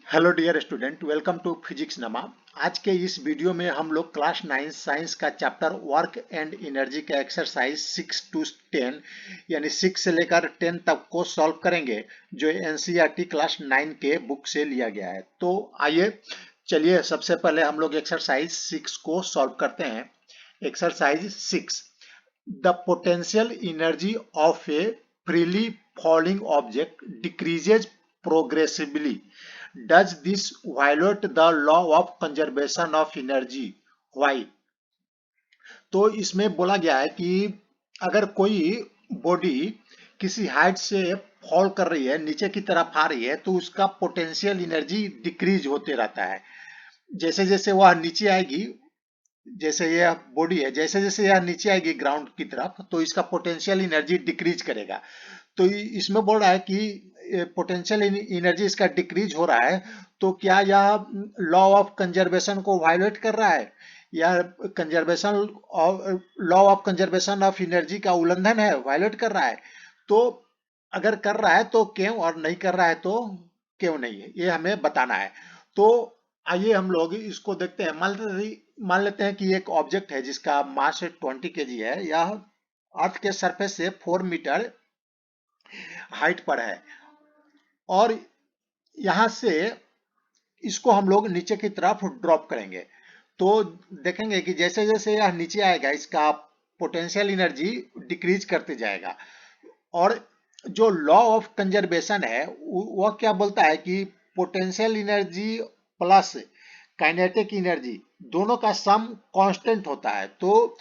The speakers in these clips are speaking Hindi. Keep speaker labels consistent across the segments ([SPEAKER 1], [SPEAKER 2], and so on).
[SPEAKER 1] Hello dear student, welcome to physics नमा। आज के इस वीडियो में हम लोग क्लास 9 साइंस का चैप्टर वर्क एंड एनर्जी का एक्सरसाइज 6 to 10 यानी 6 से लेकर 10 तक को सॉल्व करेंगे, जो एनसीईआरटी क्लास 9 के बुक से लिया गया है। तो आइए चलिए सबसे पहले हम लोग एक्सरसाइज 6 को सॉल्व करते हैं। Exercise 6, the potential energy of A freely falling object decreases progressively. Does this violate the law of conservation of energy? Why? तो इसमें बोला गया है कि अगर कोई बॉडी किसी हाइट से फॉल कर रही है, नीचे की तरफ आ रही है, तो उसका पोटेंशियल एनर्जी डिक्रीज होते रहता है। जैसे जैसे वह नीचे आएगी, जैसे यह बॉडी है, जैसे जैसे यह नीचे आएगी ग्राउंड की तरफ, तो इसका पोटेंशियल एनर्जी डिक्रीज करेगा। तो इसमें बोल रहा है कि पोटेंशियल एनर्जी इसका डिक्रीज हो रहा है, तो क्या यह लॉ ऑफ कंजर्वेशन को वायलेट कर रहा है, या conservation law of conservation of energy का उल्लंघन है, वायलेट कर रहा है? तो अगर कर रहा है तो क्यों, और नहीं कर रहा है तो क्यों नहीं है, ये हमें बताना है। तो आइए हम लोग इसको देखते हैं। मान लेते हैं कि एक ऑब्जेक्ट है जिसका मास 20 केजी है। यह अर्थ के सरफेस से 4 मीटर हाइट पर है, और यहां से इसको हम लोग नीचे की तरफ ड्रॉप करेंगे। तो देखेंगे कि जैसे जैसे यह नीचे आएगा, इसका पोटेंशियल एनर्जी डिक्रीज करते जाएगा। और जो लॉ ऑफ कंजर्वेशन है वह क्या बोलता है कि potential energy plus kinetic energy दोनों का सम कांस्टेंट होता है। तो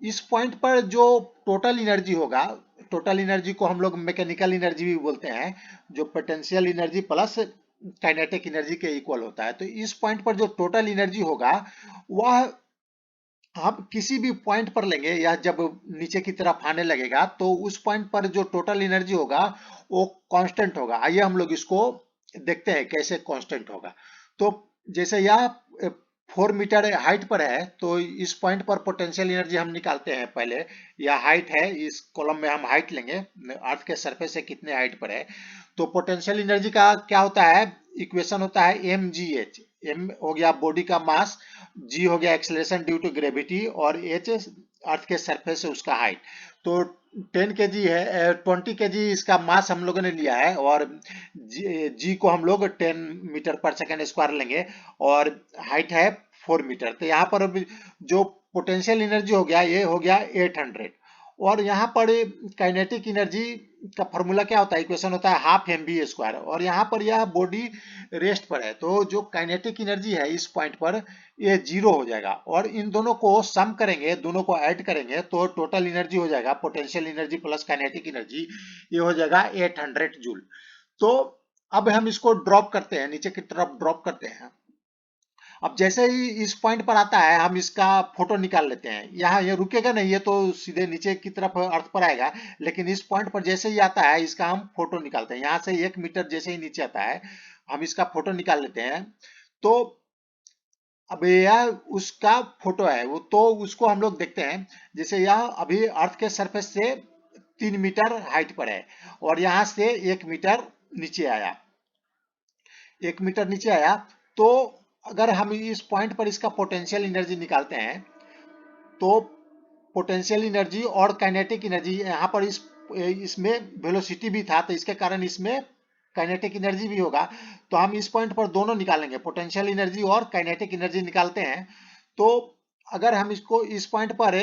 [SPEAKER 1] इस पॉइंट पर जो टोटल एनर्जी होगा, टोटल एनर्जी को हम लोग मैकेनिकल एनर्जी भी बोलते हैं, जो potential energy plus kinetic energy के इक्वल होता है। तो इस पॉइंट पर जो टोटल एनर्जी होगा वह हम किसी भी पॉइंट पर लेंगे, या जब नीचे की तरफ आने लगेगा तो उस पॉइंट पर जो टोटल एनर्जी होगा वो कांस्टेंट होगा। आइए हम लोग इसको देखते हैं कैसे कांस्टेंट होगा। तो जैसे यह 4 मीटर हाइट पर है, तो इस पॉइंट पर पोटेंशियल एनर्जी हम निकालते हैं। पहले यह हाइट है, इस कॉलम में हम हाइट लेंगे, अर्थ के सरफेस से कितने हाइट पर है। तो पोटेंशियल एनर्जी का क्या होता है, इक्वेशन होता है एम जी एच। एम हो गया बॉडी का मास, जी हो गया एक्सेलरेशन ड्यू टू ग्रेविटी, और एच अर्थ के सरफेस से उसका हाइट। तो 10 के जी है, 20 के जी इसका मास हम लोगों ने लिया है, और जी को हम लोग 10 मीटर पर सेकेंड स्क्वायर लेंगे, और हाइट है 4 मीटर। तो यहाँ पर जो पोटेंशियल एनर्जी हो गया, ये हो गया 800। और यहाँ पर काइनेटिक एनर्जी का फॉर्मूला क्या होता है, इक्वेशन होता है हाफ एम बी स्क्वायर। और यहाँ पर यह बॉडी रेस्ट पर है, तो जो काइनेटिक एनर्जी है इस पॉइंट पर ये जीरो हो जाएगा। और इन दोनों को सम करेंगे, दोनों को ऐड करेंगे, तो टोटल एनर्जी हो जाएगा potential energy plus kinetic energy, ये हो जाएगा 800 जूल। तो अब हम इसको ड्रॉप करते हैं, नीचे की तरफ ड्रॉप करते हैं। अब जैसे ही इस पॉइंट पर आता है, हम इसका फोटो निकाल लेते हैं। यहाँ ये रुकेगा नहीं, ये तो सीधे नीचे की तरफ अर्थ पर आएगा, लेकिन इस पॉइंट पर जैसे ही आता है इसका हम फोटो निकालते हैं। यहाँ से 1 मीटर जैसे ही नीचे आता है, हम इसका फोटो निकाल लेते हैं। तो अब यह उसका फोटो है, वो तो उसको हम लोग देखते हैं। जैसे यह अभी अर्थ के सरफेस से 3 मीटर हाइट पर है, और यहाँ से 1 मीटर नीचे आया, 1 मीटर नीचे आया। तो अगर हम इस पॉइंट पर इसका पोटेंशियल एनर्जी निकालते हैं, तो पोटेंशियल एनर्जी और काइनेटिक एनर्जी, यहाँ पर इसमें वेलोसिटी भी था, तो इसके कारण इसमें काइनेटिक एनर्जी भी होगा। तो हम इस पॉइंट पर दोनों निकालेंगे, पोटेंशियल एनर्जी और काइनेटिक एनर्जी निकालते हैं। तो अगर हम इसको इस पॉइंट पर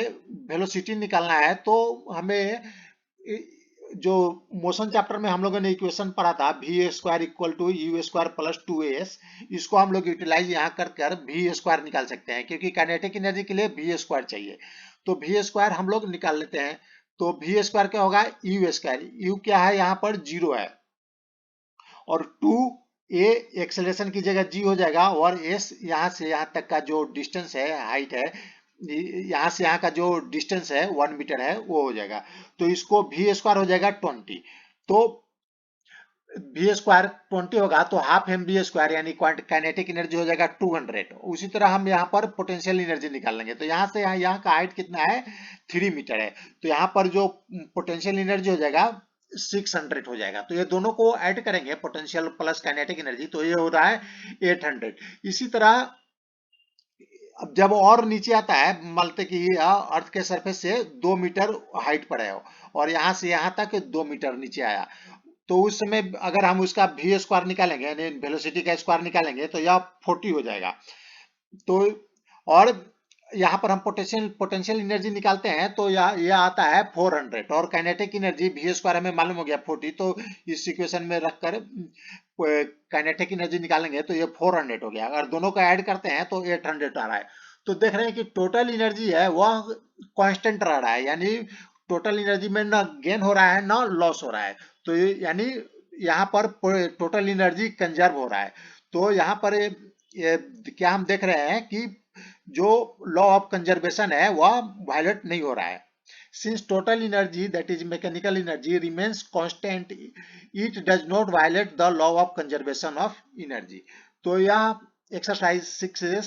[SPEAKER 1] वेलोसिटी निकालना है, तो हमें जो मोशन चैप्टर में हम लोगों ने इक्वेशन पढ़ा था, v square equal to u square plus 2as, इसको हम लोग यूटिलाइज यहाँ कर वी स्क्वायर निकाल सकते हैं, क्योंकि काइनेटिक एनर्जी के लिए वी स्क्वायर चाहिए। तो वी स्क्वायर हम लोग निकाल लेते हैं। तो वी स्क्वायर क्या होगा, यू स्क्वायर, यू क्या है यहाँ पर 0 है, और 2a एक्सेलरेशन की जगह g हो जाएगा, और s यहाँ से यहाँ तक का जो डिस्टेंस है, हाइट है, यहाँ से यहाँ का जो डिस्टेंस है 1 मीटर है, वो हो जाएगा। तो इसको वी स्क्वायर हो जाएगा 20। तो वी स्क्वायर 20 होगा, तो हाफ एम बी स्क्वायर यानी काइनेटिक एनर्जी हो जाएगा 200। उसी तरह हम यहाँ पर पोटेंशियल एनर्जी निकाल लेंगे। तो यहाँ से यहाँ का हाइट कितना है, 3 मीटर है। तो यहाँ पर जो पोटेंशियल एनर्जी हो जाएगा 600 हो जाएगा। तो ये दोनों को ऐड करेंगे, पोटेंशियल प्लस काइनेटिक एनर्जी, तो ये हो रहा है 800। इसी तरह अब जब और नीचे आता है, मानते कि अर्थ के सरफेस से 2 मीटर हाइट पर है और यहाँ से यहाँ तक 2 मीटर नीचे आया, तो उस समय अगर हम उसका वी स्क्वायर निकालेंगे, यानी वेलोसिटी का स्क्वायर निकालेंगे, तो यह 40 हो जाएगा। तो और यहाँ पर हम पोटेंशियल पोटेंशियल एनर्जी निकालते हैं, तो यह आता है 400, और काइनेटिक एनर्जी वी स्क्वायर हमें मालूम हो गया 40, तो इस इक्वेशन में रखकर काइनेटिक एनर्जी निकालेंगे तो ये 400 हो गया। अगर दोनों का ऐड करते हैं तो 800 आ रहा है। तो देख रहे हैं कि टोटल एनर्जी है वह कांस्टेंट रह रहा है, यानी टोटल एनर्जी में ना गेन हो रहा है ना लॉस हो रहा है। तो यानी यहाँ पर टोटल एनर्जी कंजर्व हो रहा है। तो यहाँ पर ये क्या हम देख रहे हैं कि जो लॉ ऑफ कंजर्वेशन है वह वायलेट नहीं हो रहा है। Since total energy, that is mechanical energy, remains constant, it does not violate the law of conservation of energy. तो यह एक्सरसाइज 6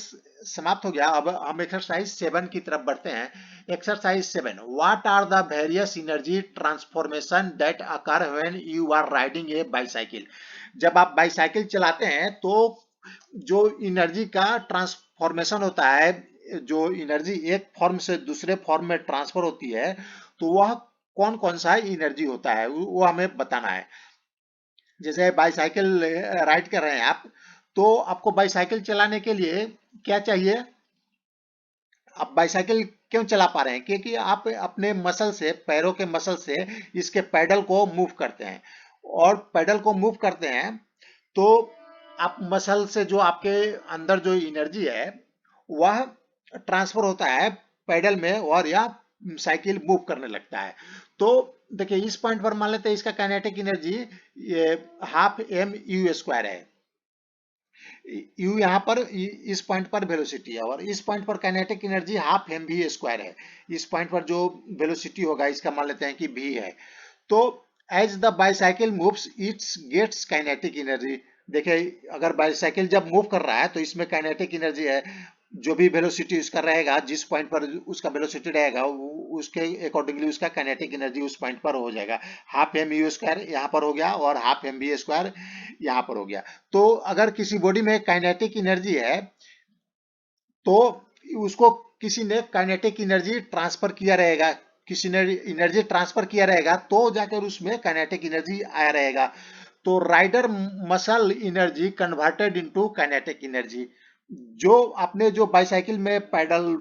[SPEAKER 1] समाप्त हो गया। अब हम एक्सरसाइज 7 की तरफ बढ़ते हैं। Exercise 7, what are the various energy transformation that occur when you are riding a bicycle. जब आप बाईसाइकिल चलाते हैं तो जो एनर्जी का ट्रांसफॉर्मेशन होता है, जो एनर्जी एक फॉर्म से दूसरे फॉर्म में ट्रांसफर होती है, तो वह कौन कौन सा एनर्जी होता है वो हमें बताना है। जैसे बाईसाइकिल राइड कर रहे हैं आप, तो आपको बाईसाइकिल चलाने के लिए क्या चाहिए? आप बाईसाइकिल क्यों चला पा रहे हैं? क्योंकि आप अपने मसल से, पैरों के मसल से इसके पैडल को मूव करते हैं, और पैडल को मूव करते हैं तो आप मसल से जो आपके अंदर जो एनर्जी है वह ट्रांसफर होता है पैडल में, और यह साइकिल मूव करने लगता है। तो देखिए इस पॉइंट पर मान लेते हैं इसका kinetic energy half m u square है। यू यहाँ पर इस पॉइंट पर वेलोसिटी है, और इस पॉइंट पर kinetic energy half m v square है। इस पॉइंट पर जो वेलोसिटी होगा इसका मान लेते हैं कि v है। तो as the bicycle moves its gets kinetic energy. देखिए अगर बाईसाइकिल जब मूव कर रहा है तो इसमें काइनेटिक एनर्जी है, जो भी वेलोसिटी उसका रहेगा, जिस पॉइंट पर उसका वेलोसिटी रहेगा उसके अकॉर्डिंगली उसका काइनेटिक एनर्जी उस पॉइंट पर हो जाएगा। हाफ एम यू स्क्वायर यहाँ पर हो गया और हाफ एम वी स्क्वायर यहाँ पर हो गया। तो अगर किसी बॉडी में काइनेटिक एनर्जी है तो उसको किसी ने काइनेटिक एनर्जी ट्रांसफर किया रहेगा, किसी ने एनर्जी ट्रांसफर किया रहेगा, तो जाकर उसमें काइनेटिक एनर्जी आया रहेगा। तो rider muscle energy converted into kinetic energy. जो आपने जो बाईसाइकिल में पैडल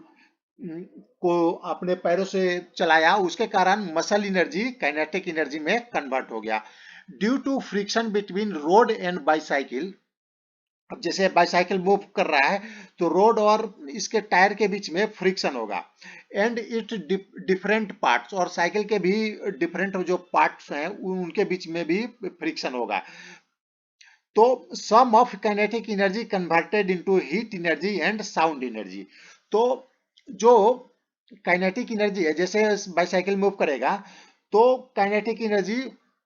[SPEAKER 1] को अपने पैरों से चलाया, उसके कारण मसल एनर्जी काइनेटिक एनर्जी में कन्वर्ट हो गया। Due to friction between road and bicycle. अब जैसे बाईसाइकिल मूव कर रहा है तो रोड और इसके टायर के बीच में फ्रिक्शन होगा, एंड इट डिफरेंट पार्ट्स, और साइकिल के भी डिफरेंट जो पार्ट्स हैं उनके बीच में भी फ्रिक्शन होगा। तो sum of kinetic energy converted into heat energy and sound energy. तो जो काइनेटिक एनर्जी है, जैसे बाईसाइकिल मूव करेगा तो काइनेटिक एनर्जी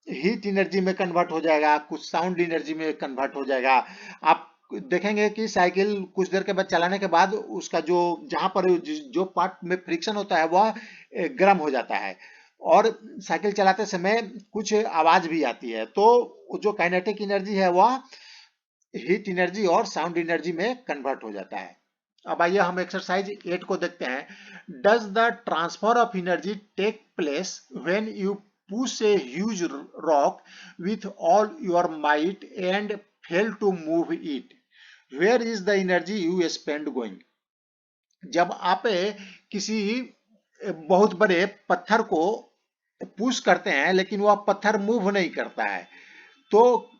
[SPEAKER 1] हीट एनर्जी में कन्वर्ट हो जाएगा, कुछ साउंड एनर्जी में कन्वर्ट हो जाएगा। आप देखेंगे कि साइकिल कुछ देर के बाद चलाने के बाद उसका जो जहां पर जो पार्ट में फ्रिक्शन होता है वह गर्म हो जाता है, और साइकिल चलाते समय कुछ आवाज भी आती है। तो जो काइनेटिक एनर्जी है वह हीट एनर्जी और साउंड एनर्जी में कन्वर्ट हो जाता है। अब आइए हम एक्सरसाइज 8 को देखते हैं। Does the transfer of energy take place when you push a huge rock with all your might and fail to move it, where is the energy you spend going. जब आप किसी बहुत बड़े पत्थर को पुश करते हैं लेकिन वह पत्थर मूव नहीं करता है, तो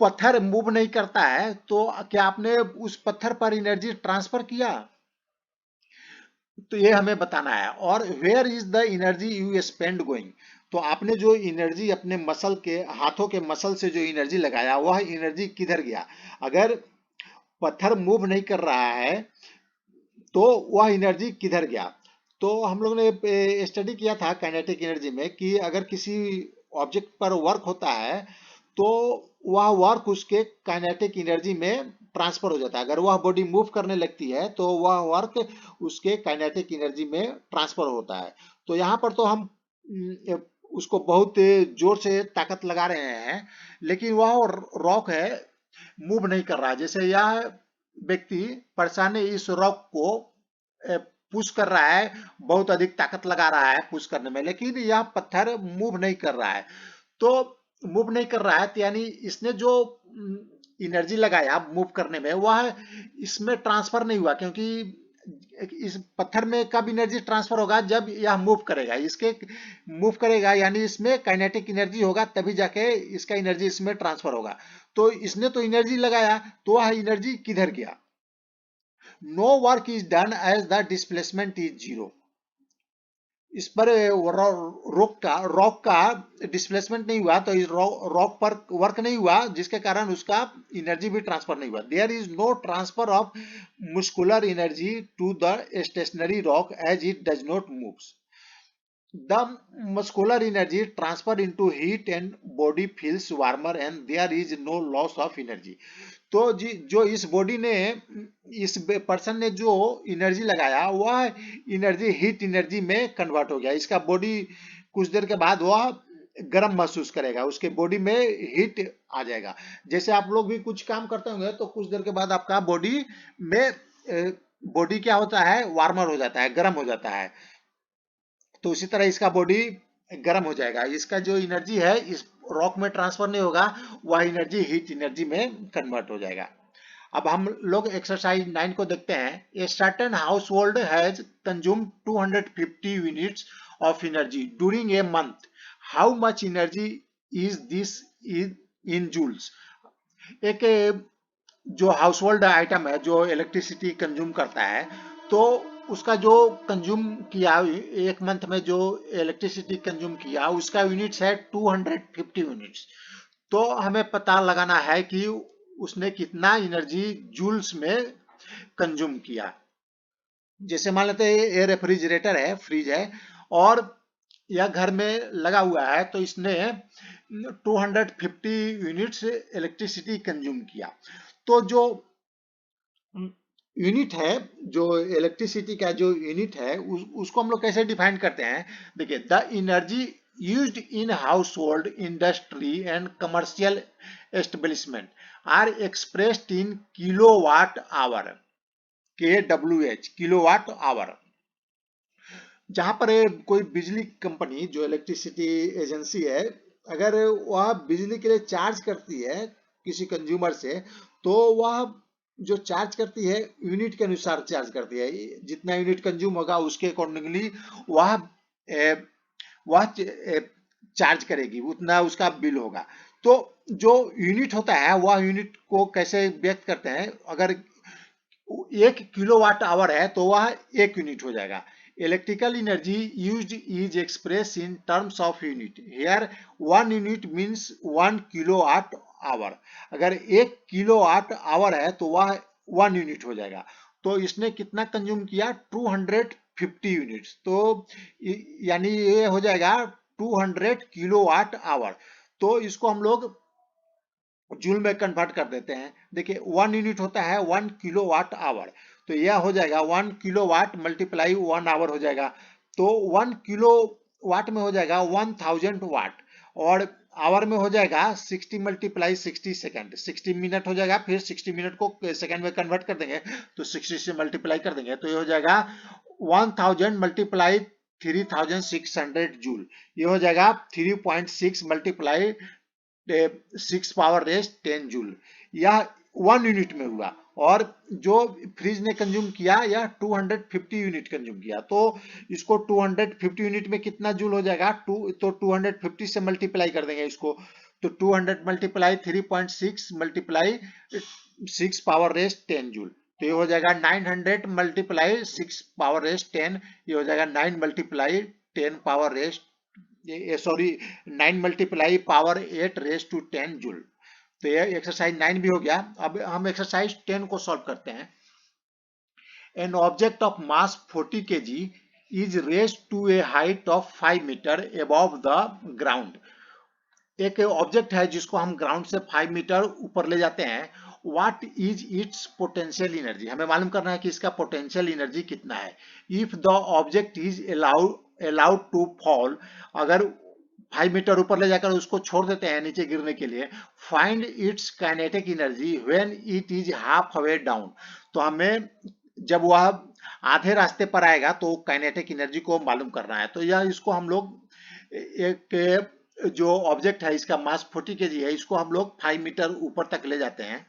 [SPEAKER 1] पत्थर मूव नहीं करता है तो क्या आपने उस पत्थर पर एनर्जी ट्रांसफर किया? तो ये हमें बताना है। और where is the energy you spend going, तो आपने जो एनर्जी अपने मसल के, हाथों के मसल से जो एनर्जी लगाया वह एनर्जी किधर गया? अगर पत्थर मूव नहीं कर रहा है तो वह एनर्जी किधर गया? तो हम लोगों ने स्टडी किया था काइनेटिक एनर्जी में कि अगर किसी ऑब्जेक्ट पर वर्क होता है तो वह वर्क उसके काइनेटिक एनर्जी में ट्रांसफर हो जाता है। अगर वह बॉडी मूव करने लगती है तो वह वर्क उसके काइनेटिक एनर्जी में ट्रांसफर होता है। तो यहाँ पर तो हम उसको बहुत जोर से ताकत लगा रहे हैं, लेकिन वह रॉक है मूव नहीं कर रहा। जैसे यह व्यक्ति परेशान है, इस रॉक को पुश कर रहा है, बहुत अधिक ताकत लगा रहा है पुश करने में, लेकिन यह पत्थर मूव नहीं कर रहा है। तो मूव नहीं कर रहा है तो यानी इसने जो एनर्जी लगाया मूव करने में वह इसमें ट्रांसफर नहीं हुआ, क्योंकि इस पत्थर में कब एनर्जी ट्रांसफर होगा, जब यह मूव करेगा। इसके मूव करेगा यानी इसमें काइनेटिक एनर्जी होगा, तभी जाके इसका एनर्जी इसमें ट्रांसफर होगा। तो इसने तो एनर्जी लगाया, तो वह एनर्जी किधर गया? No work is done as the displacement is zero. इस पर रॉक का डिस्प्लेसमेंट नहीं हुआ, तो इस रॉक पर वर्क नहीं हुआ, जिसके कारण उसका एनर्जी भी ट्रांसफर नहीं हुआ। There is no transfer of muscular energy to the stationary rock as it does not moves. The muscular energy transfer into heat and body feels warmer and there is no loss of energy। तो जो इस बॉडी ने, इस पर्सन ने जो एनर्जी लगाया वह एनर्जी हीट एनर्जी में कन्वर्ट हो गया। इसका बॉडी कुछ देर के बाद वह गर्म महसूस करेगा, उसके बॉडी में हीट आ जाएगा। जैसे आप लोग भी कुछ काम करते होंगे तो कुछ देर के बाद आपका बॉडी में बॉडी क्या होता है, वार्मर हो जाता है, गर्म हो जाता है। तो उसी तरह इसका बॉडी गर्म हो जाएगा। इसका जो एनर्जी है इस रॉक में ट्रांसफर नहीं होगा, वह एनर्जी हीट एनर्जी में कन्वर्ट हो जाएगा। अब हम लोग एक्सरसाइज 9 को देखते हैं। A certain household has consume 250 units of energy during a month. How much energy is this in joules. एक जो हाउस होल्ड आइटम है जो इलेक्ट्रिसिटी कंज्यूम करता है, तो उसका जो कंज्यूम किया एक मंथ में, जो इलेक्ट्रिसिटी कंज्यूम किया उसका यूनिट्स है 250 यूनिट्स। तो हमें पता लगाना है कि उसने कितना एनर्जी जूल्स में कंज्यूम किया। जैसे मान लेते हैं ये रेफ्रिजरेटर है, फ्रिज है, और यह घर में लगा हुआ है, तो इसने 250 यूनिट्स इलेक्ट्रिसिटी कंज्यूम किया। तो जो यूनिट है, जो इलेक्ट्रिसिटी का जो यूनिट है उसको हम लोग कैसे डिफाइन करते हैं? देखिए, the energy used in household, industry and commercial establishment are expressed in kilowatt hour, KWH, kilowatt hour. जहां पर कोई बिजली कंपनी जो इलेक्ट्रिसिटी एजेंसी है, अगर वह बिजली के लिए चार्ज करती है किसी कंज्यूमर से, तो वह जो चार्ज करती है यूनिट के अनुसार चार्ज करती है। जितना यूनिट कंज्यूम होगा उसके अकॉर्डिंगली वह चार्ज करेगी, उतना उसका बिल होगा। तो जो यूनिट होता है वह यूनिट को कैसे व्यक्त करते हैं? अगर 1 किलोवाट आवर है तो वह 1 यूनिट हो जाएगा। Electrical energy used is express in terms of unit. Here 1 unit means 1 kilowatt hour. अगर 1 किलोवाट आवर है तो वह 1 यूनिट हो जाएगा। तो इसने कितना कंज्यूम किया? 250 यूनिट्स। तो यानी ये हो जाएगा 200 किलोवाट आवर। तो इसको हम लोग जूल में कन्वर्ट कर देते हैं। देखिए 1 यूनिट होता है 1 किलोवाट आवर, तो यह हो जाएगा 1 किलोवाट मल्टीप्लाई 1 आवर हो जाएगा। तो 1 किलोवाट में हो जाएगा 1000 वाट, और आवर में हो जाएगा 60 मल्टीप्लाई 60 सेकेंड, 60 मिनट हो जाएगा। फिर 60 मिनट को सेकेंड में कन्वर्ट कर देंगे तो 60 से मल्टीप्लाई कर देंगे, तो ये हो जाएगा 1000 मल्टीप्लाई 3600 जूल। ये हो जाएगा 3.6 मल्टीप्लाई 6 पावर रेस 10 जूल। यह 1 यूनिट में हुआ। और जो फ्रिज ने कंज्यूम किया यह 250 यूनिट कंज्यूम किया। तो इसको 250 यूनिट में कितना जूल हो जाएगा? तो 250 से मल्टीप्लाई कर देंगे इसको, तो 200 multiply 3.6 multiply 6 power raise 10 joule. तो ये हो जाएगा 900 मल्टीप्लाई 6 पावर रेस 10, ये हो जाएगा 9 multiply 10 power raise, sorry 9 multiply power 8 raise to 10 joule. तो ये एक्सरसाइज 9 भी हो गया। अब हम एक्सरसाइज 10 को सॉल्व करते हैं। An object of mass 40 kg is raised to a height of 5 metre above the ground. एक ऑब्जेक्ट है जिसको हम ग्राउंड से 5 मीटर ऊपर ले जाते हैं। What is it's potential energy? हमें मालूम करना है कि इसका पोटेंशियल एनर्जी कितना है। If the object is allowed to fall, अगर 5 मीटर ऊपर ले जाकर उसको छोड़ देते हैं नीचे गिरने के लिए। Find its kinetic energy when it is half away down. तो हमें जब वह आधे रास्ते पर आएगा तो काइनेटिक एनर्जी को मालूम करना है। तो यह इसको हम लोग एक जो ऑब्जेक्ट है इसका मास 40 केजी है, इसको हम लोग 5 मीटर ऊपर तक ले जाते हैं।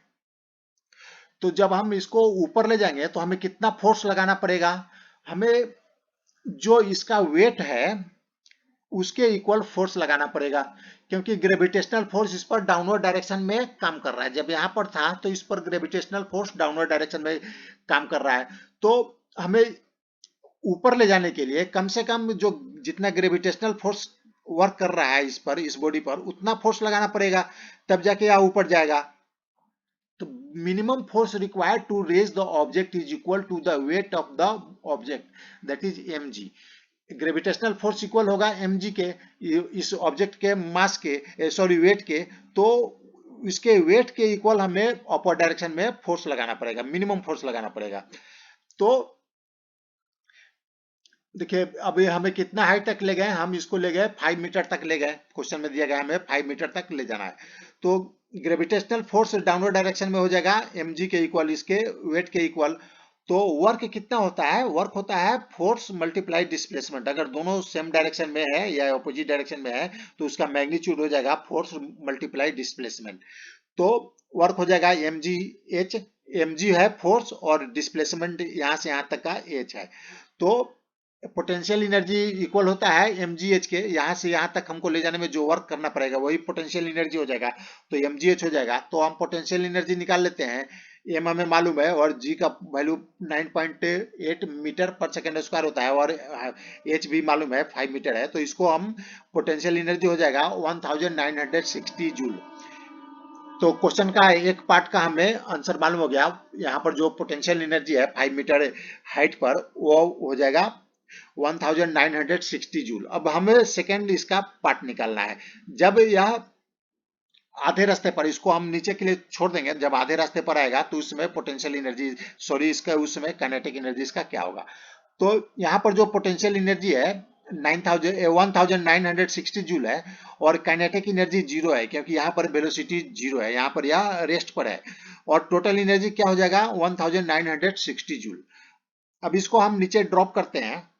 [SPEAKER 1] तो जब हम इसको ऊपर ले जाएंगे तो हमें कितना फोर्स लगाना पड़ेगा? हमें जो इसका वेट है उसके इक्वल फोर्स लगाना पड़ेगा, क्योंकि ग्रेविटेशनल फोर्स इस पर डाउनवर्ड डायरेक्शन में काम कर रहा है। जब यहाँ पर था तो इस पर ग्रेविटेशनल फोर्स डाउनवर्ड डायरेक्शन में काम कर रहा है। तो हमें ऊपर ले जाने के लिए कम से कम जो जितना ग्रेविटेशनल फोर्स वर्क कर रहा है इस पर, इस बॉडी पर, उतना फोर्स लगाना पड़ेगा, तब जाके यह ऊपर जाएगा। तो minimum force required to raise the object is equal to the weight of the object, that is mg। Gravitational force equal होगा mg के, इस ऑब्जेक्ट के मास के, सॉरी वेट के। तो इसके वेट के इक्वल हमें अपर डायरेक्शन में फोर्स लगाना पड़ेगा, मिनिमम फोर्स लगाना पड़ेगा। तो देखिए अभी हमें कितना हाइट तक ले गए, हम इसको ले गए 5 मीटर तक ले गए। क्वेश्चन में दिया गया हमें 5 मीटर तक ले जाना है। तो ग्रेविटेशनल फोर्स डाउनवर्ड डायरेक्शन में हो जाएगा mg के इक्वल, इसके वेट के इक्वल। तो वर्क कितना होता है? वर्क होता है फोर्स मल्टीप्लाई डिस्प्लेसमेंट। अगर दोनों सेम डायरेक्शन में है या ऑपोजिट डायरेक्शन में है तो उसका मैग्नीट्यूड हो जाएगा फोर्स मल्टीप्लाई डिस्प्लेसमेंट। तो वर्क हो जाएगा mgh, mg है फोर्स और डिस्प्लेसमेंट यहाँ से यहाँ तक का h है। तो पोटेंशियल एनर्जी इक्वल होता है mgh के, यहाँ से यहाँ तक हमको ले जाने में जो वर्क करना पड़ेगा वही पोटेंशियल एनर्जी हो जाएगा, तो mgh हो जाएगा। तो हम पोटेंशियल एनर्जी निकाल लेते हैं। m हमें मालूम है और g का वैल्यू 9.8 मीटर पर सेकेंड स्क्वायर होता है और h भी मालूम है 5 मीटर है। तो इसको हम पोटेंशियल एनर्जी हो जाएगा 1960 जूल। तो क्वेश्चन का एक पार्ट का हमें आंसर मालूम हो गया। यहाँ पर जो पोटेंशियल एनर्जी है 5 मीटर हाइट पर वो हो जाएगा 1960 जूल। अब हमें सेकेंड इसका पार्ट निकालना है। जब यह आधे रास्ते पर, इसको हम नीचे के लिए छोड़ देंगे, जब आधे रास्ते पर आएगा तो उसमें पोटेंशियल एनर्जी, सॉरी इसका उसमें काइनेटिक एनर्जी इसका क्या होगा? तो यहाँ पर जो पोटेंशियल एनर्जी है 1960 जूल है और काइनेटिक एनर्जी 0 है, क्योंकि यहाँ पर वेलोसिटी 0 है, यहाँ पर यह रेस्ट पर है। और टोटल एनर्जी क्या हो जाएगा? 1960 जूल। अब इसको हम नीचे ड्रॉप करते हैं।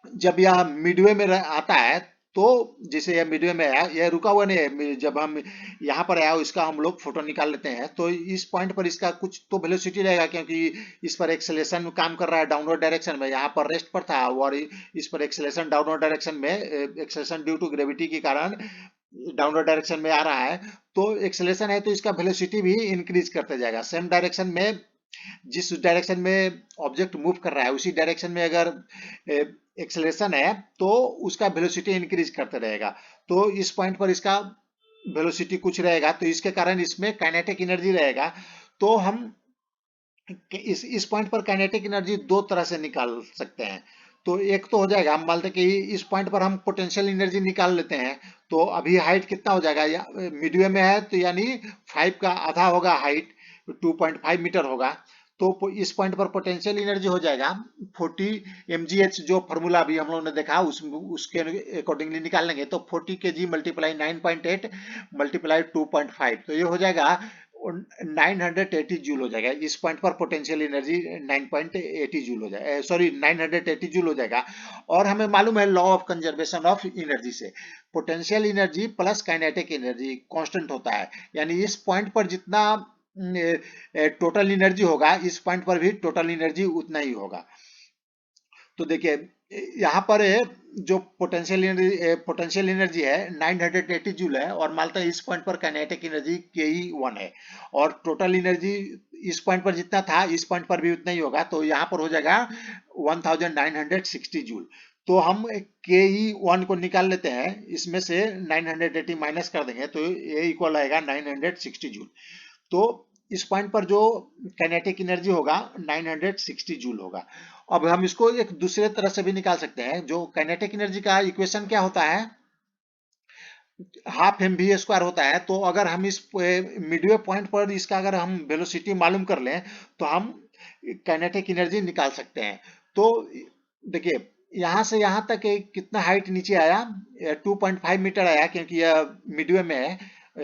[SPEAKER 1] जब यह मिडवे में आता है तो जैसे यह मिडवे में आया, यह रुका हुआ नहीं है, जब हम यहाँ पर आया इसका हम लोग फोटो निकाल लेते हैं। तो इस पॉइंट पर इसका कुछ तो वेलोसिटी रहेगा, क्योंकि इस पर एक्सेलेरेशन काम कर रहा है डाउनवर्ड डायरेक्शन में, यहाँ पर रेस्ट पर था और इस पर एक्सेलेरेशन डाउनवर्ड डायरेक्शन में, एक्सेलेरेशन ड्यू टू ग्रेविटी के कारण डाउनवर्ड डायरेक्शन में आ रहा है। तो एक्सेलेरेशन है तो इसका वेलोसिटी भी इंक्रीज करते जाएगा। सेम डायरेक्शन में, जिस डायरेक्शन में ऑब्जेक्ट मूव कर रहा है उसी डायरेक्शन में अगर एक्सेलरेशन है तो उसका वेलोसिटी इंक्रीज करते रहेगा। तो इस पॉइंट पर इसका वेलोसिटी कुछ रहेगा, तो इसके कारण इसमें काइनेटिक एनर्जी रहेगा। तो हम इस पॉइंट पर काइनेटिक एनर्जी दो तरह से निकाल सकते हैं। तो एक तो हो जाएगा, हम मानते हैं कि इस पॉइंट पर हम पोटेंशियल एनर्जी निकाल लेते हैं। तो अभी हाइट कितना हो जाएगा? या मिडवे में है तो यानी 5 का आधा होगा हाइट, 2.5 मीटर होगा। तो इस पॉइंट पर पोटेंशियल एनर्जी हो जाएगा 40 mgh, जो फॉर्मूला अभी हम लोगों ने देखा उसके अकॉर्डिंगली निकाल लेंगे। तो 40 kg मल्टीप्लाई 9.8 मल्टीप्लाई 2.5, तो ये हो जाएगा 980 जूल हो जाएगा। इस पॉइंट पर पोटेंशियल एनर्जी 9.80 जूल हो जाएगा, सॉरी 980 जूल हो जाएगा। और हमें मालूम है law of conservation of energy से potential energy plus kinetic energy constant होता है, यानी इस पॉइंट पर जितना टोटल एनर्जी होगा इस पॉइंट पर भी टोटल एनर्जी उतना ही होगा। तो देखिए यहाँ पर जो पोटेंशियल एनर्जी है 980 जूल है और मानते हैं इस पॉइंट पर काइनेटिक एनर्जी ke1 है और टोटल एनर्जी इस पॉइंट पर जितना था इस पॉइंट पर भी उतना ही होगा। तो यहाँ पर हो जाएगा 1960 जूल। तो हम ke1 को निकाल लेते हैं, इसमें से 980 माइनस कर देंगे तो ये इक्वल आएगा 960 जूल। तो इस पॉइंट पर जो काइनेटिक एनर्जी होगा 960 जूल होगा। अब हम इसको एक दूसरे तरह से भी निकाल सकते हैं। जो काइनेटिक एनर्जी का इक्वेशन क्या होता है? हाफ mv² होता है। तो अगर हम इस मिडवे पॉइंट पर इसका अगर हम वेलोसिटी मालूम कर लें तो हम काइनेटिक एनर्जी निकाल सकते हैं। तो देखिए यहाँ से यहाँ तक कितना हाइट नीचे आया, 2.5 मीटर आया, क्योंकि यह मिडवे में है,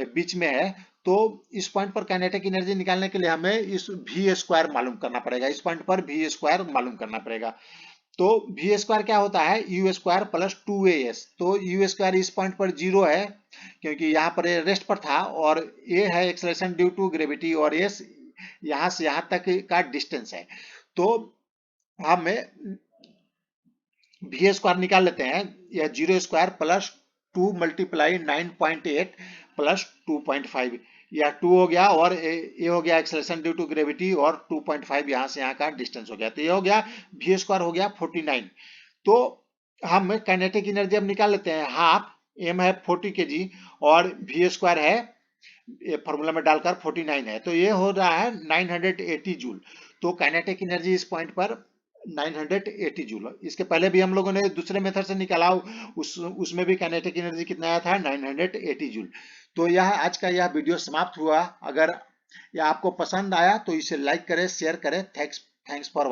[SPEAKER 1] बीच में है। तो इस पॉइंट पर काइनेटिक एनर्जी निकालने के लिए हमें इस वी स्क्वायर मालूम करना पड़ेगा, इस पॉइंट पर वी स्क्वायर मालूम करना पड़ेगा। तो वी स्क्वायर क्या होता है, यू स्क्वायर प्लस 2as। तो यू स्क्वायर इस पॉइंट पर 0 है, क्योंकि यहाँ पर रेस्ट पर था, और ए है एक्सेलरेशन ड्यू टू ग्रेविटी, और एस यहाँ से यहाँ तक का डिस्टेंस है। तो हमें वी स्क्वायर निकाल लेते हैं। यह 0 स्क्वायर प्लस 2 मल्टीप्लाई 9.8 प्लस 2.5, यह 2 हो गया, और ये हो गया एक्सेलरेशन ड्यू टू ग्रेविटी, और 2.5 यहाँ से यहाँ का डिस्टेंस हो गया। तो ये हो गया वी स्क्वायर हो गया 49। तो हम काइनेटिक एनर्जी अब निकाल लेते हैं। हाफ एम है 40 kg और वी स्क्वायर है फॉर्मूला में डालकर 49 है, तो ये हो रहा है 980 जूल। तो काइनेटिक एनर्जी इस पॉइंट पर 980 जूल। इसके पहले भी हम लोगों ने दूसरे मेथड से निकाला, उसमें भी काइनेटिक एनर्जी कितना आया था, 980 जूल। तो यह आज का यह वीडियो समाप्त हुआ। अगर यह आपको पसंद आया तो इसे लाइक करें, शेयर करें। Thanks for